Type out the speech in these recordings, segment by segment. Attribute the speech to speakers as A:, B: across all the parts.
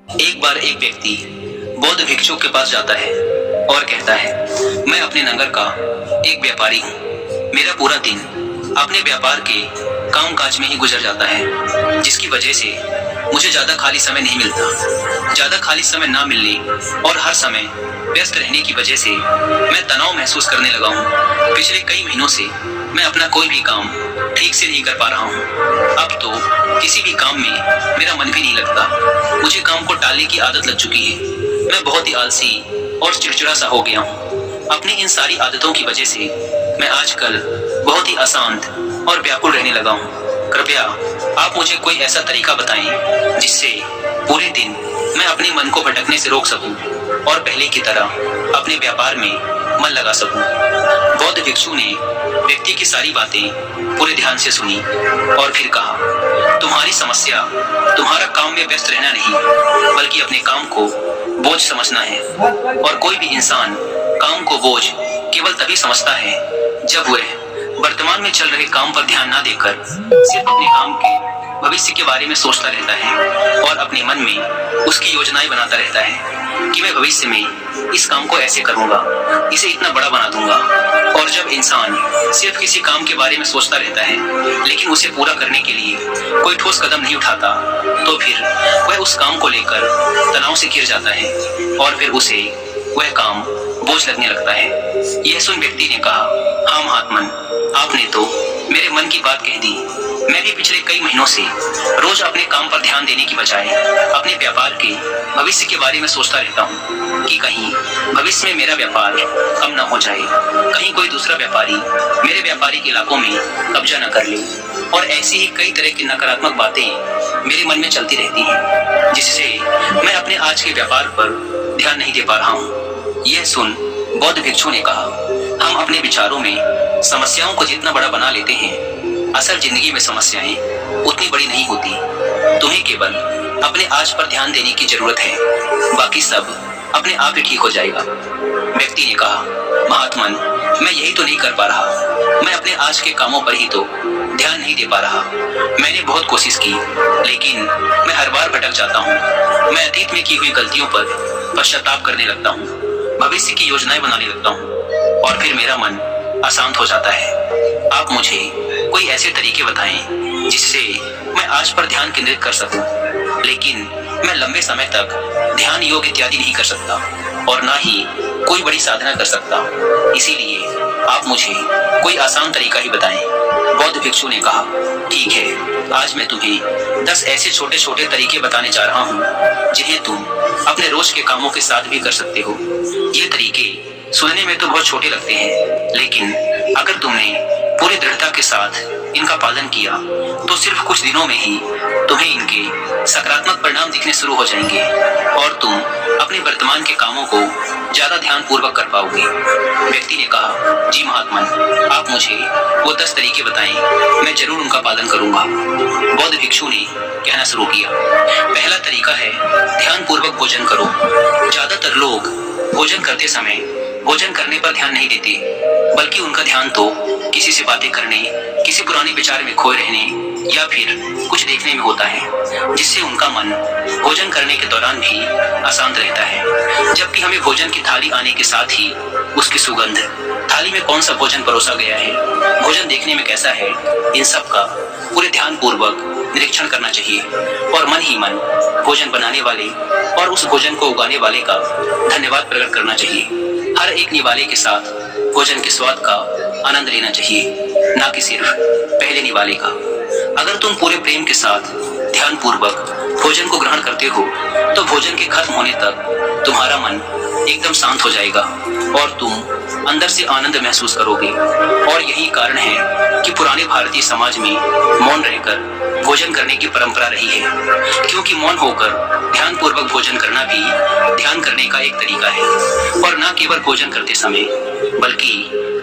A: एक बार एक व्यक्ति बौद्ध भिक्षु के पास जाता है और कहता है, मैं अपने नगर का एक व्यापारी हूँ। मेरा पूरा दिन अपने व्यापार के काम काज में ही गुजर जाता है, जिसकी वजह से मुझे ज्यादा खाली समय नहीं मिलता। ज्यादा खाली समय ना मिलने और हर समय व्यस्त रहने की वजह से मैं तनाव महसूस करने लगा हूँ। पिछले कई महीनों से मैं अपना कोई भी काम ठीक से नहीं कर पा रहा हूँ। अब तो किसी भी काम में मेरा मन भी नहीं लगता। मुझे काम को टालने की आदत लग चुकी है। मैं बहुत ही आलसी और चिड़चिड़ा सा हो गया हूँ। अपनी इन सारी आदतों की वजह से मैं आजकल बहुत ही अशांत और व्याकुल रहने लगा हूँ। कृपया आप मुझे कोई ऐसा तरीका बताएं जिससे पूरे दिन मैं अपने मन को भटकने से रोक सकूं और पहले की तरह अपने व्यापार में मन लगा सकूं। बौद्ध भिक्षु ने व्यक्ति की सारी बातें पूरे ध्यान से सुनी और फिर कहा, तुम्हारी समस्या तुम्हारा काम में व्यस्त रहना नहीं, बल्कि अपने काम को बोझ समझना है। और कोई भी इंसान काम को बोझ केवल तभी समझता है जब वह वर्तमान में चल रहे काम पर ध्यान ना देकर सिर्फ अपने काम के भविष्य के बारे में सोचता रहता है और अपने मन में उसकी योजनाएं बनाता रहता है कि मैं भविष्य में इस काम को ऐसे करूंगा, इसे इतना बड़ा बना दूंगा। और जब इंसान सिर्फ किसी काम के बारे में सोचता रहता है लेकिन उसे पूरा करने के लिए कोई ठोस कदम नहीं उठाता, तो फिर वह उस काम को लेकर तनाव से घिर जाता है और फिर उसे वह काम बोझ लगने लगता है। यह सुन व्यक्ति ने कहा, हाँ महात्मन, आपने तो मेरे मन की बात कह दी। मैं भी पिछले कई महीनों से रोज अपने काम पर ध्यान देने की बजाय अपने व्यापार के भविष्य के बारे में सोचता रहता हूँ कि कहीं भविष्य में मेरा व्यापार कम न हो जाए, कहीं कोई दूसरा व्यापारी मेरे व्यापारिक इलाकों में कब्जा न कर ले। और ऐसी ही कई तरह की नकारात्मक बातें मेरे मन में चलती रहती हैं, जिससे मैं अपने आज के व्यापार पर ध्यान नहीं दे पा रहा हूँ। यह सुन बौद्ध भिक्षु ने कहा, हम अपने विचारों में समस्याओं को जितना बड़ा बना लेते हैं, असल जिंदगी में समस्याएं उतनी बड़ी नहीं होती। तुम्हें केवल अपने आज पर ध्यान देने की जरूरत है, बाकी सब अपने आप ही ठीक हो जाएगा। व्यक्ति ने कहा, महात्मन, मैं यही तो नहीं कर पा रहा। मैं अपने आज के कामों पर ही तो ध्यान नहीं दे पा रहा। मैंने बहुत कोशिश की, लेकिन मैं हर बार भटक जाता हूँ। मैं अतीत में की हुई गलतियों पर पश्चाताप करने लगता हूँ, भविष्य की योजनाएं बनाने लगता हूँ और फिर मेरा मन अशांत हो जाता है। आप मुझे कोई ऐसे तरीके बताएं जिससे मैं आज पर ध्यान केंद्रित कर सकूं, लेकिन मैं लंबे समय तक ध्यान योग इत्यादि नहीं कर सकता और ना ही कोई बड़ी साधना कर सकता। इसीलिए आप मुझे कोई आसान तरीका ही बताएं। बौद्ध भिक्षु ने कहा, ठीक है, आज मैं तुम्हें 10 ऐसे छोटे छोटे तरीके बताने जा रहा हूँ जिन्हें तुम अपने रोज के कामों के साथ भी कर सकते हो। ये तरीके सुनने में तो बहुत छोटे लगते हैं, लेकिन अगर तुमने पूरी दृढ़ता के साथ इनका पालन किया तो सिर्फ कुछ दिनों में ही तुम्हें इनके सकारात्मक परिणाम दिखने शुरू हो जाएंगे और तुम अपने वर्तमान के कामों को ज्यादा ध्यान पूर्वक कर पाओगे। व्यक्ति ने कहा, जी महात्मन, आप मुझे वो 10 तरीके बताएं, मैं जरूर उनका पालन करूंगा। बौद्ध भिक्षु ने कहना शुरू किया, पहला तरीका है ध्यान पूर्वक भोजन करो। ज्यादातर लोग भोजन करते समय भोजन करने पर ध्यान नहीं देते, बल्कि उनका ध्यान तो किसी से बातें करने, किसी पुराने विचार में खोए रहने या फिर कुछ देखने में होता है, जिससे उनका मन भोजन करने के दौरान भी अशांत रहता है। जबकि हमें भोजन की थाली आने के साथ ही उसकी सुगंध, थाली में कौन सा भोजन परोसा गया है, भोजन देखने में कैसा है, इन सब का पूरे ध्यान पूर्वक निरीक्षण करना चाहिए और मन ही मन भोजन बनाने वाले और उस भोजन को उगाने वाले का धन्यवाद प्रकट करना चाहिए। हर एक निवाले के साथ भोजन के स्वाद का आनंद लेना चाहिए, ना कि सिर्फ पहले निवाले का। अगर तुम पूरे प्रेम के साथ ध्यान पूर्वक भोजन को ग्रहण करते हो तो भोजन के खत्म होने तक तुम्हारा मन एकदम शांत हो जाएगा और तुम अंदर से आनंद महसूस करोगे। और यही कारण है कि पुराने भारतीय समाज में मौन रहकर भोजन करने की परंपरा रही है, क्योंकि मौन होकर ध्यान पूर्वक भोजन करना भी ध्यान करने का एक तरीका है। और न केवल भोजन करते समय, बल्कि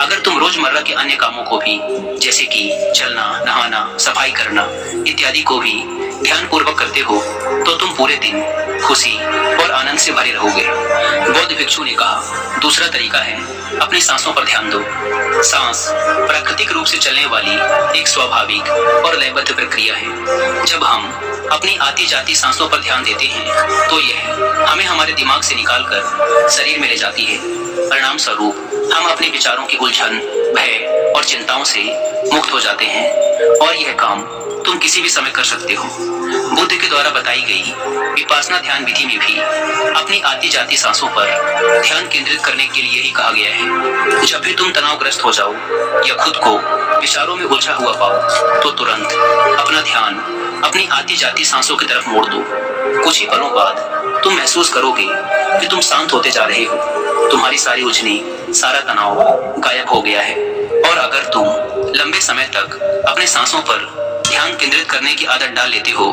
A: अगर तुम रोजमर्रा के अन्य कामों को भी, जैसे कि चलना, नहाना, सफाई करना इत्यादि को भी ध्यान पूर्वक करते हो तो तुम पूरे दिन खुशी और आनंद से भरे रहोगे। बौद्ध भिक्षु ने कहा, दूसरा तरीका है अपनी सांसों पर ध्यान दो। सांस प्राकृतिक रूप से चलने वाली एक स्वाभाविक और लयबद्ध प्रक्रिया है। जब हम अपनी आती जाती सांसों पर ध्यान देते हैं तो यह हमें हमारे दिमाग से निकालकर शरीर में ले जाती है। परिणाम स्वरूप हम अपने विचारों की उलझन, भय और चिंताओं से मुक्त हो जाते हैं और यह काम तुम किसी भी समय कर सकते हो। बुद्ध के द्वारा बताई गई विपासना ध्यान विधि में भी अपनी आती जाती सांसों पर ध्यान केंद्रित करने के लिए ही कहा गया है। जब भी तुम तनावग्रस्त हो जाओ या खुद को विचारों में उलझा हुआ पाओ तो तुरंत अपना ध्यान अपनी आती जाती सांसों की तरफ मोड़ दो। कुछ ही पलों बाद तुम महसूस करोगे कि तुम शांत होते जा रहे हो। तुम्हारी सारी उलझने, सारा तनाव गायब हो गया है। और अगर तुम लंबे समय तक अपने सांसों पर ध्यान केंद्रित करने की आदत डाल लेते हो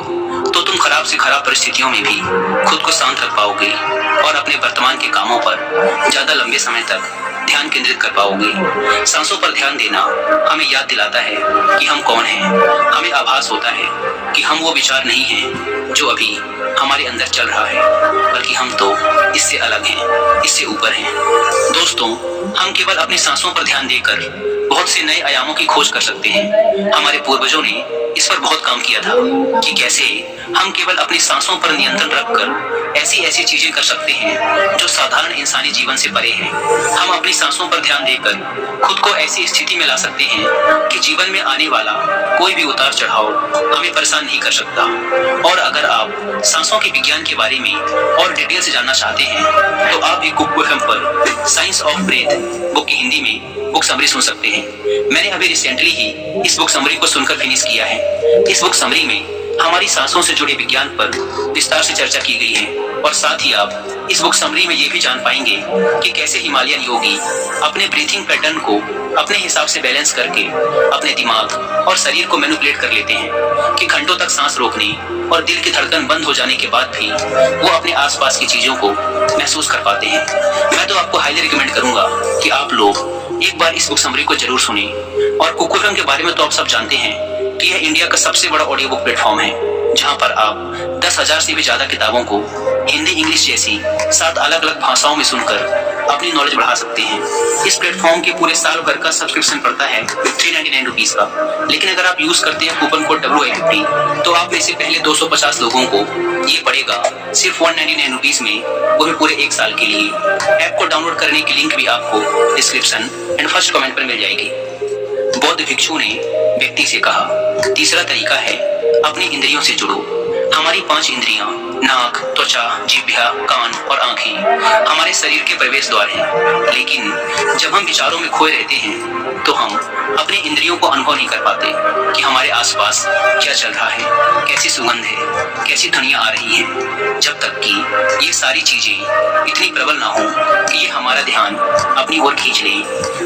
A: तो तुम खराब से खराब परिस्थितियों में भी खुद को शांत रख पाओगे और अपने वर्तमान के कामों पर ज्यादा लंबे समय तक ध्यान केंद्रित कर पाओगे। सांसों पर ध्यान देना हमें याद दिलाता है कि हम कौन हैं। हमें आभास होता है कि हम वो विचार नहीं हैं जो अभी हमारे अंदर चल रहा है, बल्कि हम तो इससे अलग हैं, इससे ऊपर हैं। दोस्तों, हम केवल अपनी सांसों पर ध्यान देकर बहुत से नए आयामों की खोज कर सकते हैं। हमारे पूर्वजों ने इस पर बहुत काम किया था कि कैसे हम केवल अपनी सांसों पर नियंत्रण रखकर ऐसी ऐसी चीजें कर सकते हैं जो साधारण इंसानी जीवन से परे हैं। हम अपनी सांसों पर ध्यान देकर खुद को ऐसी स्थिति में ला सकते हैं कि जीवन में आने वाला कोई भी उतार चढ़ाव हमें परेशान नहीं कर सकता। और अगर आप सांसों के विज्ञान के बारे में और डिटेल से जानना चाहते हैं तो आप भी कुकू एफएम पर साइंस ऑफ ब्रेथ बुक की हिंदी में बुक समरी सुन सकते हैं। मैंने अभी रिसेंटली ही इस बुक समरी को सुनकर फिनिश किया है। इस बुक समरी में हमारी सांसों से जुड़े विज्ञान पर विस्तार से चर्चा की गई है और साथ ही आप इस बुक समरी में ये भी जान पाएंगे कि कैसे हिमालयन योगी अपने ब्रीथिंग पैटर्न को अपने हिसाब से बैलेंस करके अपने दिमाग और शरीर को मैनिपुलेट कर लेते हैं कि घंटों तक सांस रोकने और दिल की धड़कन बंद हो जाने के बाद भी वो अपने आसपास की चीजों को महसूस कर पाते हैं। मैं तो आपको हाईली रिकमेंड करूंगा कि आप लोग एक बार इस बुक समरी को जरूर सुने। और कुकू एफएम के बारे में तो आप सब जानते हैं कि यह इंडिया का सबसे बड़ा ऑडियो बुक प्लेटफॉर्म है जहां पर आप 10,000 से भी ज्यादा किताबों को हिंदी, इंग्लिश जैसी 7 अलग अलग भाषाओं में सुनकर अपनी नॉलेज बढ़ा सकते हैं। इस प्लेटफॉर्म के पूरे साल भर का सब्सक्रिप्शन पड़ता है 399 रुपीज का, लेकिन अगर आप यूज करते हैं कूपन कोड WI50 तो आप में से पहले 250 लोगों को ये पड़ेगा सिर्फ 199 रुपीज में, वो भी पूरे 1 साल के लिए। ऐप को डाउनलोड करने की लिंक भी आपको डिस्क्रिप्शन एंड फर्स्ट कमेंट पर मिल जाएगी। बौद्ध भिक्षु ने व्यक्ति से कहा, तीसरा तरीका है अपनी इंद्रियों से जुड़ो। हमारी 5 इंद्रियां नाक, त्वचा, जिह्वा, कान और आंखें हमारे शरीर के प्रवेश द्वार हैं, लेकिन जब हम विचारों में खोए रहते हैं तो हम अपने इंद्रियों को अनुभव नहीं कर पाते कि हमारे आसपास क्या चल रहा है, कैसी सुगंध है, कैसी ध्वनियां आ रही हैं, जब तक कि ये सारी चीजें इतनी प्रबल ना हो कि ये हमारा ध्यान अपनी ओर खींच ले।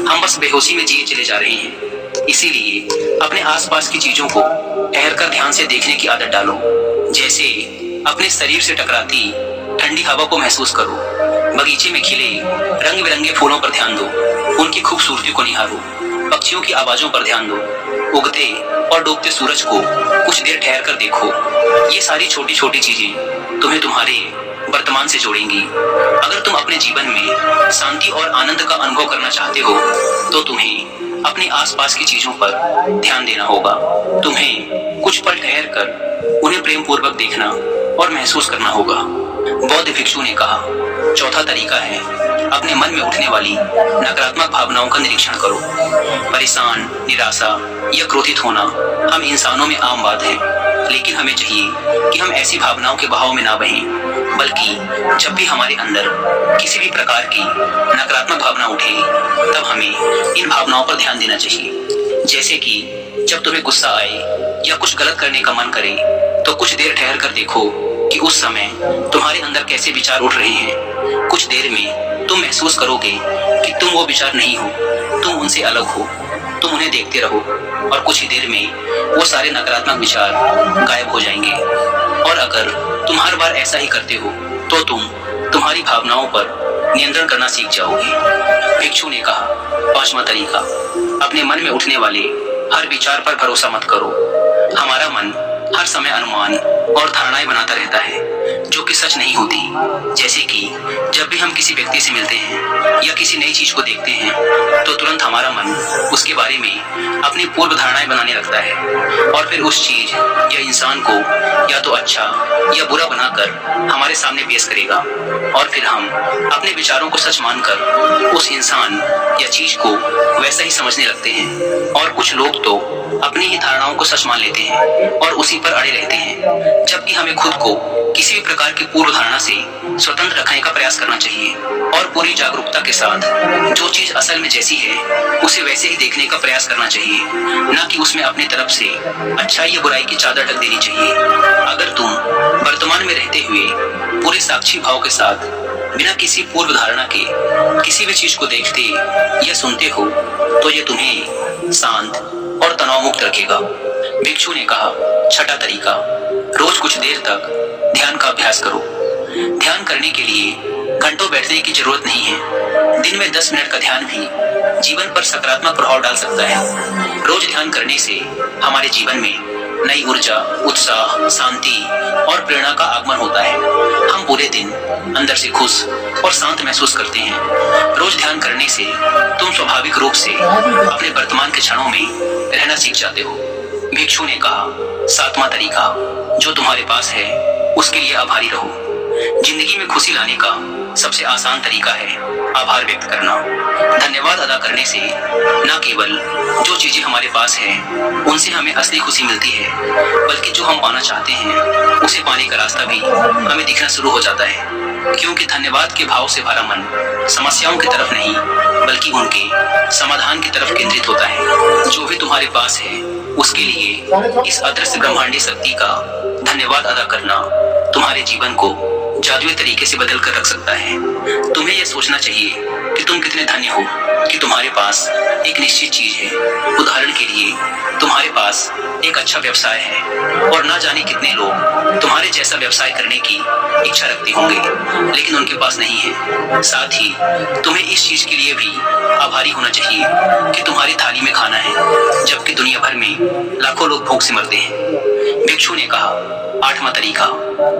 A: हम बस बेहोशी में जिए चले जा रहे हैं। इसीलिए अपने आसपास की चीजों को ठहर कर ध्यान से देखने की आदत डालो। जैसे अपने शरीर से टकराती ठंडी हवा को महसूस करो, बगीचे में खिले रंग बिरंगे फूलों पर ध्यान दो, उनकी खूबसूरती को निहारो, पक्षियों की आवाजों पर ध्यान दो, उगते और डूबते सूरज को कुछ देर ठहर कर देखो। ये सारी छोटी छोटी चीजें तुम्हें तुम्हारे वर्तमान से जोड़ेंगी। अगर तुम अपने जीवन में शांति और आनंद का अनुभव करना चाहते हो तो तुम्हें अपने आसपास की चीजों पर ध्यान देना होगा। तुम्हें कुछ पल ठहर कर उन्हें प्रेम पूर्वक देखना और महसूस करना होगा। बौद्ध भिक्षु ने कहा, चौथा तरीका है अपने मन में उठने वाली नकारात्मक भावनाओं का निरीक्षण करो। परेशान, निराशा या क्रोधित होना हम इंसानों में आम बात है, लेकिन हमें चाहिए कि हम ऐसी भावनाओं के बहाव में ना बहें, बल्कि जब भी हमारे अंदर किसी भी प्रकार की नकारात्मक भावना उठे तब हमें इन भावनाओं पर ध्यान देना चाहिए। जैसे कि जब तुम्हें गुस्सा आए या कुछ गलत करने का मन करे तो कुछ देर ठहर कर देखो कि उस समय तुम्हारे अंदर कैसे विचार उठ रहे हैं। कुछ देर में तुम महसूस करोगे कि तुम वो विचार नहीं हो, तुम उनसे अलग हो। तुम उन्हें देखते रहो और कुछ ही देर में वो सारे नकारात्मक विचार गायब हो जाएंगे। और अगर तुम हर बार ऐसा ही करते हो तो तुम तुम्हारी भावनाओं पर नियंत्रण करना सीख जाओगे। भिक्षु ने कहा, पांचवा तरीका, अपने मन में उठने वाले हर विचार पर भरोसा मत करो। हमारा मन हर समय अनुमान और धारणाएं बनाता रहता है जो कि सच नहीं होती। जैसे कि जब भी हम किसी व्यक्ति से मिलते हैं या किसी नई चीज को देखते हैं तो तुरंत हमारा मन उसके बारे में अपनी पूर्व धारणाएं बनाने लगता है और फिर उस चीज या इंसान को या तो अच्छा या बुरा बनाकर हमारे सामने पेश करेगा और फिर हम अपने विचारों को सच मानकर उस इंसान या चीज को वैसा ही समझने लगते हैं। और कुछ लोग तो अपनी ही धारणाओं को सच मान लेते हैं और उसी पर अड़े रहते हैं, जबकि हमें खुद को किसी भी प्रकार की पूर्व धारणा से स्वतंत्र रखने का प्रयास करना चाहिए और पूरी जागरूकता के साथ जो चीज असल में जैसी है उसे वैसे ही देखने का प्रयास करना चाहिए, न कि उसमें अपनी तरफ से अच्छाई या बुराई की चादर ढक देनी चाहिए। अगर तुम वर्तमान में रहते हुए पूरे साक्षी भाव के साथ बिना किसी पूर्व धारणा के किसी भी चीज को देखते या सुनते हो तो ये तुम्हें शांत और तनाव मुक्त रखेगा। भिक्षु ने कहा, छठा तरीका, रोज कुछ देर तक ध्यान का अभ्यास करो। ध्यान करने के लिए घंटों बैठने की जरूरत नहीं है। दिन में 10 मिनट का ध्यान भी जीवन पर सकारात्मक प्रभाव डाल सकता है। रोज ध्यान करने से हमारे जीवन में नई ऊर्जा, उत्साह, शांति और प्रेरणा का आगमन होता है। हम पूरे दिन अंदर से खुश और शांत महसूस करते हैं। रोज ध्यान करने से तुम स्वाभाविक रूप से अपने वर्तमान के क्षणों में रहना सीख जाते हो। भिक्षु ने कहा, सातवां तरीका, जो तुम्हारे पास है उसके लिए आभारी रहो। जिंदगी में खुशी लाने का सबसे आसान तरीका है आभार व्यक्त करना। धन्यवाद अदा करने से न केवल जो चीजें हमारे पास हैं उनसे हमें असली खुशी मिलती है, बल्कि जो हम पाना चाहते हैं उसे पाने का रास्ता भी हमें दिखना शुरू हो जाता है। क्योंकि धन्यवाद के भाव से भरा मन समस्याओं की तरफ नहीं बल्कि उनके समाधान की तरफ केंद्रित होता है। जो भी तुम्हारे पास है उसके लिए इस अदृश्य ब्रह्मांडीय शक्ति का धन्यवाद अदा करना तुम्हारे जीवन को जादुई तरीके से बदल कर रख सकता है। तुम्हें यह सोचना चाहिए कि तुम कितने धन्य हो कि तुम्हारे पास एक निश्चित चीज है। उदाहरण के लिए तुम्हारे पास एक अच्छा व्यवसाय है और ना जाने कितने लोग तुम्हारे जैसा व्यवसाय करने की इच्छा रखते होंगे लेकिन उनके पास नहीं है। साथ ही तुम्हें इस चीज के लिए भी आभारी होना चाहिए कि तुम्हारी थाली में खाना है, जबकि दुनिया भर में लाखों लोग भूख से मरते हैं। भिक्षु ने कहा, आठवां तरीका,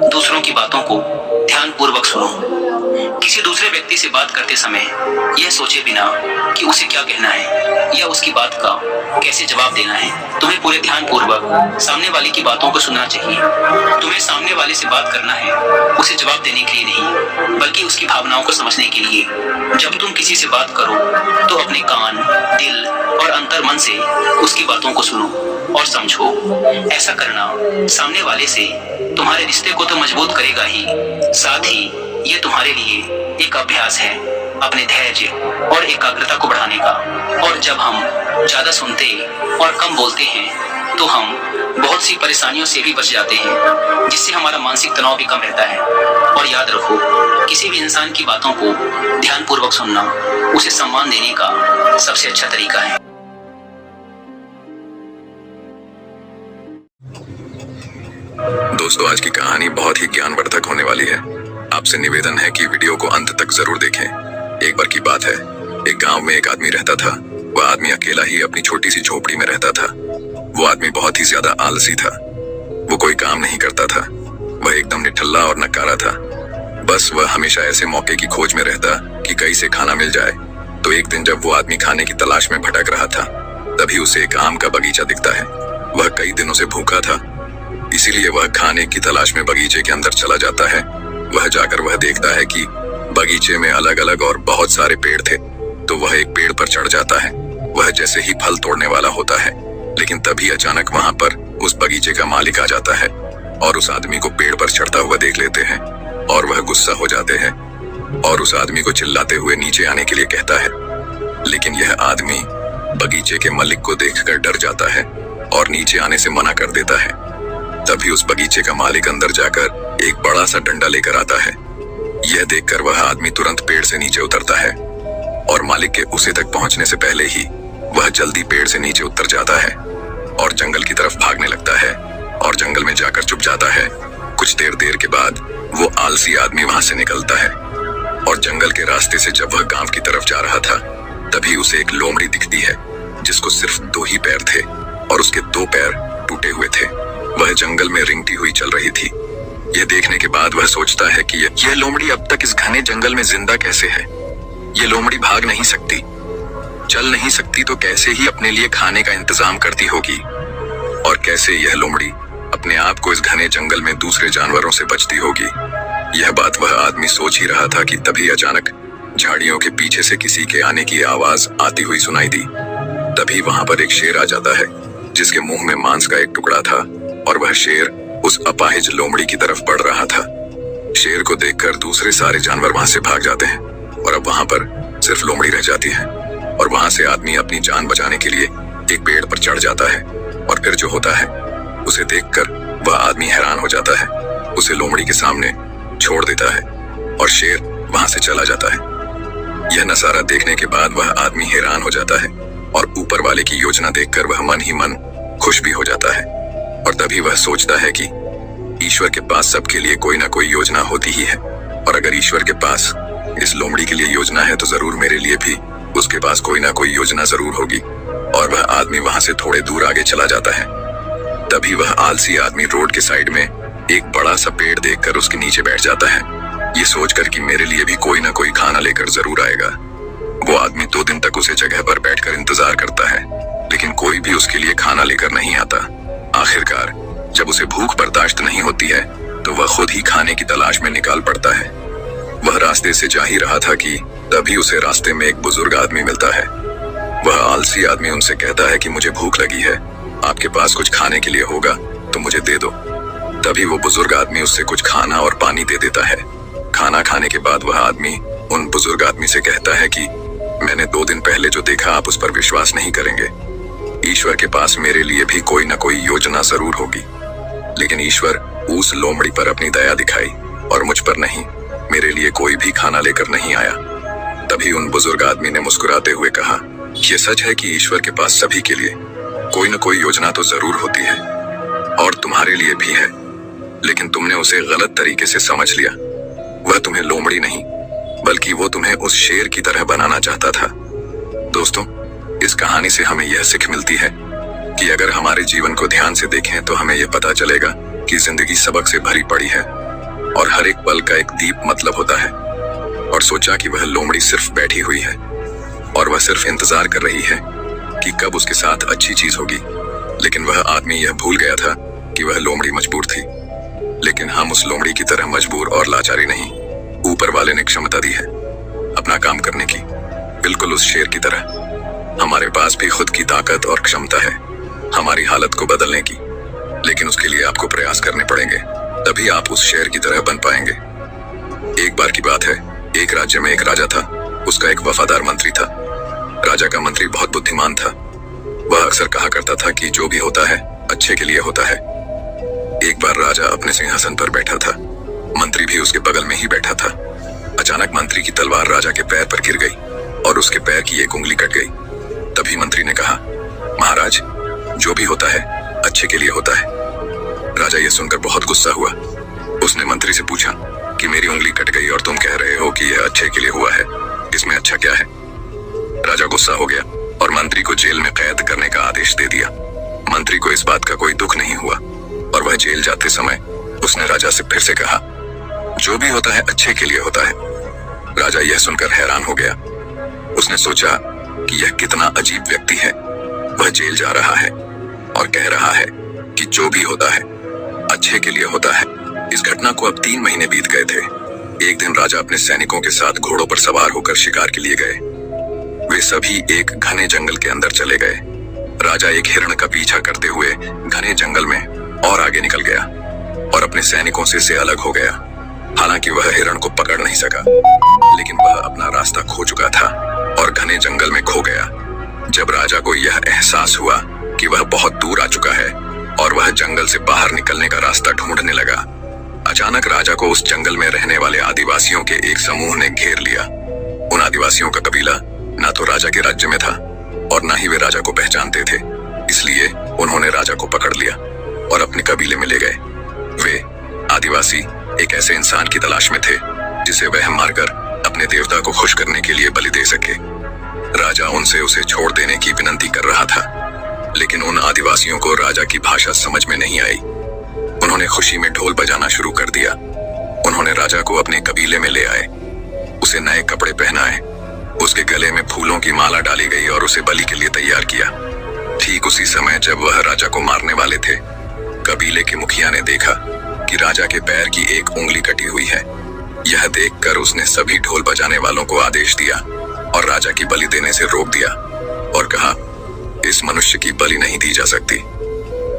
A: दूसरों की बातों को ध्यान पूर्वक सुनो। किसी दूसरे व्यक्ति से बात करते समय यह सोचे बिना कि उसे क्या कहना है या उसकी बात का कैसे जवाब देना है, तुम्हें पूरे ध्यान पूर्वक सामने वाले की बातों को सुनना चाहिए। तुम्हें सामने वाले से बात करना है उसे जवाब देने के लिए नहीं बल्कि उसकी भावनाओं को समझने के लिए। जब तुम किसी से बात करो तो अपने कान, दिल और अंतर मन से उसकी बातों को सुनो और समझो। ऐसा करना सामने वाले से तुम्हारे रिश्ते को तो मजबूत करेगा ही, साथ ही ये तुम्हारे लिए एक अभ्यास है अपने धैर्य और एकाग्रता को बढ़ाने का। और जब हम ज्यादा सुनते और कम बोलते हैं तो हम बहुत सी परेशानियों से भी बच जाते हैं, जिससे हमारा मानसिक तनाव भी कम रहता है। और याद रखो, किसी भी इंसान की बातों को ध्यानपूर्वक सुनना उसे सम्मान देने का सबसे अच्छा तरीका है।
B: दोस्तों, आज की कहानी बहुत ही ज्ञानवर्धक होने वाली है। आपसे निवेदन है कि वीडियो को अंत तक जरूर देखें। एक बार की बात है, एक गांव में एक आदमी रहता था। वह आदमी अकेला ही अपनी छोटी सी झोपड़ी में रहता था। वो आदमी बहुत ही ज्यादा आलसी था। वो कोई काम नहीं करता था। वह एकदम निठल्ला और नकारा था। बस वह हमेशा ऐसे मौके की खोज में रहता कि कहीं से खाना मिल जाए। तो एक दिन जब वो आदमी खाने की तलाश में भटक रहा था, तभी उसे एक आम का बगीचा दिखता है। वह कई दिनों से भूखा था, इसीलिए वह खाने की तलाश में बगीचे के अंदर चला जाता है। वह जाकर वह देखता है कि बगीचे में अलग अलग और बहुत सारे पेड़ थे। तो वह एक पेड़ पर चढ़ जाता है। वह जैसे ही फल तोड़ने वाला होता है, लेकिन तभी अचानक वहां पर उस बगीचे का मालिक आ जाता है और उस आदमी को पेड़ पर चढ़ता हुआ देख लेते हैं और वह गुस्सा हो जाते हैं और उस आदमी को चिल्लाते हुए नीचे आने के लिए कहता है। लेकिन यह आदमी बगीचे के मालिक को देखकर डर जाता है और नीचे आने से मना कर देता है। तभी उस बगीचे का मालिक अंदर जाकर एक बड़ा सा डंडा लेकर आता है। यह देखकर वह आदमी तुरंत पेड़ से नीचे उतरता है और मालिक के उसे तक पहुंचने से पहले ही वह जल्दी पेड़ से नीचे उतर जाता है और जंगल की तरफ भागने लगता है और जंगल में जाकर छुप जाता है। कुछ देर के बाद वो आलसी आदमी वहां से निकलता है और जंगल के रास्ते से जब वह गांव की तरफ जा रहा था, तभी उसे एक लोमड़ी दिखती है जिसको सिर्फ 2 ही पैर थे और उसके 2 पैर टूटे हुए थे। वह जंगल में रिंगती हुई चल रही थी। यह देखने के बाद वह सोचता है कि यह लोमड़ी अब तक इस घने जंगल में जिंदा कैसे है। यह लोमड़ी भाग नहीं सकती, चल नहीं सकती, तो कैसे ही अपने लिए खाने का इंतजाम करती होगी, और कैसे यह लोमड़ी अपने आप को इस घने जंगल में दूसरे जानवरों से बचती होगी। यह बात वह आदमी सोच ही रहा था कि तभी अचानक झाड़ियों के पीछे से किसी के आने की आवाज आती हुई सुनाई दी। तभी वहां पर एक शेर आ जाता है, जिसके मुंह में मांस का एक टुकड़ा था, और वह शेर उस अपाहिज लोमड़ी की तरफ बढ़ रहा था। शेर को देखकर दूसरे सारे जानवर वहां से भाग जाते हैं, और अब वहां पर सिर्फ लोमड़ी रह जाती है। और वहां से आदमी अपनी जान बचाने के लिए एक पेड़ पर चढ़ जाता है, और फिर जो होता है उसे देखकर वह आदमी हैरान हो जाता है। उसे लोमड़ी के सामने छोड़ देता है और शेर वहां से चला जाता है। यह नजारा देखने के बाद वह आदमी हैरान हो जाता है, और ऊपर वाले की योजना देखकर वह मन ही मन खुश भी हो जाता है। और तभी वह सोचता है कि ईश्वर के पास सबके लिए कोई ना कोई योजना होती ही है, और अगर ईश्वर के पास इस लोमड़ी के लिए योजना है तो जरूर मेरे लिए भी उसके पास कोई ना कोई योजना जरूर होगी। और वह आदमी वहां से थोड़े दूर आगे चला जाता है। तभी वह आलसी आदमी रोड के साइड में एक बड़ा सा पेड़ देखकर उसके नीचे बैठ जाता है, ये सोचकर कि मेरे लिए भी कोई ना कोई खाना लेकर जरूर आएगा। वो आदमी 2 दिन तक उसे जगह पर बैठकर इंतजार करता है, लेकिन कोई भी उसके लिए खाना लेकर नहीं आता। आखिरकार जब उसे भूख बर्दाश्त नहीं होती है तो वह खुद ही खाने की तलाश में निकाल पड़ता है। वह रास्ते से जा ही रहा था कि तभी उसे रास्ते में एक बुजुर्ग आदमी मिलता है। वह आलसी आदमी उनसे कहता है कि मुझे भूख लगी है, आपके पास कुछ खाने के लिए होगा तो मुझे दे दो। तभी वो बुजुर्ग आदमी उससे कुछ खाना और पानी दे देता है। खाना खाने के बाद वह आदमी उन बुजुर्ग आदमी से कहता है कि मैंने 2 दिन पहले जो देखा आप उस पर विश्वास नहीं करेंगे। ईश्वर के पास मेरे लिए भी कोई ना कोई योजना जरूर होगी, लेकिन ईश्वर उस लोमड़ी पर अपनी दया दिखाई और मुझ पर नहीं, मेरे लिए कोई भी खाना लेकर नहीं आया। तभी उन बुजुर्ग आदमी ने मुस्कुराते हुए कहा, यह सच है कि ईश्वर के पास सभी के लिए कोई न कोई योजना तो जरूर होती है, और तुम्हारे लिए भी है, लेकिन तुमने उसे गलत तरीके से समझ लिया। वह तुम्हें लोमड़ी नहीं बल्कि वो तुम्हें उस शेर की तरह बनाना चाहता था। दोस्तों, इस कहानी से हमें यह सीख मिलती है कि अगर हमारे जीवन को ध्यान से देखें तो हमें यह पता चलेगा कि जिंदगी सबक से भरी पड़ी है, और हर एक पल का एक दीप मतलब होता है। और सोचा कि वह लोमड़ी सिर्फ बैठी हुई है, और वह सिर्फ इंतजार कर रही है कि कब उसके साथ अच्छी चीज होगी। लेकिन वह आदमी यह भूल गया था कि वह लोमड़ी मजबूर थी, लेकिन हम उस लोमड़ी की तरह मजबूर और लाचारी नहीं। ऊपर वाले ने क्षमता दी है अपना काम करने की, बिल्कुल उस शेर की तरह। हमारे पास भी खुद की ताकत और क्षमता है हमारी हालत को बदलने की, लेकिन उसके लिए आपको प्रयास करने पड़ेंगे, तभी आप उस शेर की तरह बन पाएंगे। एक बार की बात है, एक राज्य में एक राजा था। उसका एक वफादार मंत्री था। राजा का मंत्री बहुत बुद्धिमान था। वह अक्सर कहा करता था कि जो भी होता है अच्छे के लिए होता है। एक बार राजा अपने सिंहासन पर बैठा था, मंत्री भी उसके बगल में ही बैठा था। अचानक मंत्री की तलवार राजा के पैर पर गिर गई और उसके पैर की एक उंगली कट गई। तभी मंत्री ने कहा, महाराज, जो भी होता है अच्छे के लिए होता है। राजा यह सुनकर बहुत गुस्सा हुआ। उसने मंत्री से पूछा कि मेरी उंगली कट गई और तुम कह रहे हो कि यह अच्छे के लिए हुआ है, इसमें अच्छा क्या है? राजा गुस्सा हो गया और मंत्री को जेल में कैद करने का आदेश दे दिया। मंत्री को इस बात का कोई दुख नहीं हुआ, और वह जेल जाते समय उसने राजा से फिर से कहा, जो भी होता है अच्छे के लिए होता है। राजा यह सुनकर हैरान हो गया। उसने सोचा कि यह कितना अजीब व्यक्ति है। वह जेल जा रहा है और कह रहा है कि जो भी होता है अच्छे के लिए होता है। इस घटना को अब 3 महीने बीत गए थे। एक दिन राजा अपने सैनिकों के साथ घोड़ों पर सवार होकर शिकार के लिए गए। वे सभी एक घने जंगल के अंदर चले गए। राजा एक हिरण का पीछा करते हुए घने जंगल में और आगे निकल गया और अपने सैनिकों से अलग हो गया। हालांकि वह हिरण को पकड़ नहीं सका, लेकिन वह अपना रास्ता खो चुका था और घने जंगल में खो गया। जब राजा को यह एहसास हुआ कि वह बहुत दूर आ चुका है और वह जंगल से बाहर निकलने का रास्ता ढूंढने लगा, अचानक राजा को उस जंगल में रहने वाले आदिवासियों के एक समूह ने घेर लिया। उन आदिवासियों का कबीला ना तो राजा के राज्य में था और ना ही वे राजा को पहचानते थे, इसलिए उन्होंने राजा को पकड़ लिया और अपने कबीले में ले गए। वे आदिवासी एक ऐसे इंसान की तलाश में थे जिसे वह मारकर अपने देवता को खुश करने के लिए बलि दे सके। राजा उनसे उसे छोड़ देने की विनती कर रहा था, लेकिन उन आदिवासियों को राजा की भाषा समझ में नहीं आई उन्होंने खुशी में ढोल बजाना शुरू कर दिया। उन्होंने राजा को अपने कबीले में ले आए, उसे नए कपड़े पहनाए, उसके गले में फूलों की माला डाली गई और उसे बलि के लिए तैयार किया। ठीक उसी समय जब वह राजा को मारने वाले थे, कबीले के मुखिया ने देखा कि राजा के पैर की एक उंगली कटी हुई है। यह देखकर उसने सभी ढोल बजाने वालों को आदेश दिया और राजा की बलि देने से रोक दिया और कहा, इस मनुष्य की बलि नहीं दी जा सकती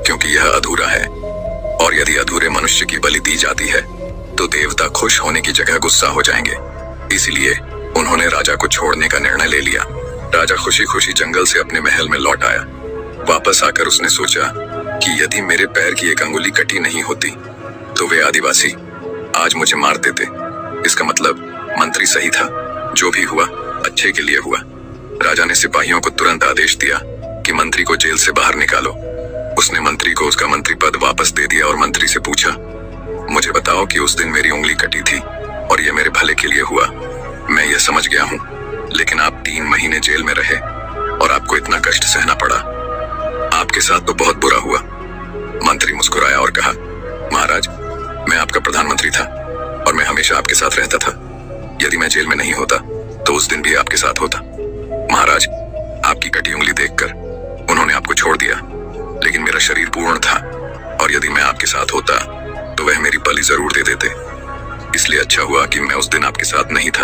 B: क्योंकि यह अधूरा है, और यदि अधूरे मनुष्य की बलि दी जाती है तो देवता खुश होने की जगह गुस्सा हो जाएंगे। इसलिए उन्होंने राजा को छोड़ने का निर्णय ले लिया। राजा खुशी खुशी जंगल से अपने महल में लौट आया। वापस आकर उसने सोचा कि यदि मेरे पैर की एक अंगुली कटी नहीं होती तो वे आदिवासी आज मुझे मार देते। इसका मतलब मंत्री सही था, जो भी हुआ अच्छे के लिए हुआ। राजा ने सिपाहियों को तुरंत आदेश दिया कि मंत्री को जेल से बाहर निकालो। उसने मंत्री को उसका मंत्री पद वापस दे दिया और मंत्री से पूछा, मुझे बताओ कि उस दिन मेरी उंगली कटी थी और यह मेरे भले के लिए हुआ। मैं यह समझ गया हूँ, लेकिन आप 3 महीने जेल में रहे और आपको इतना कष्ट सहना पड़ा। आपके साथ तो बहुत बुरा हुआ। मंत्री मुस्कुराया और कहा, महाराज, मैं आपका प्रधानमंत्री था और मैं हमेशा आपके साथ रहता था। यदि मैं जेल में नहीं होता तो उस दिन भी आपके साथ होता। महाराज, आपकी कटी उंगली देखकर उन्होंने आपको छोड़ दिया, लेकिन मेरा शरीर पूर्ण था और यदि मैं आपके साथ होता तो वह मेरी बलि जरूर दे देते। इसलिए अच्छा हुआ कि मैं उस दिन आपके साथ नहीं था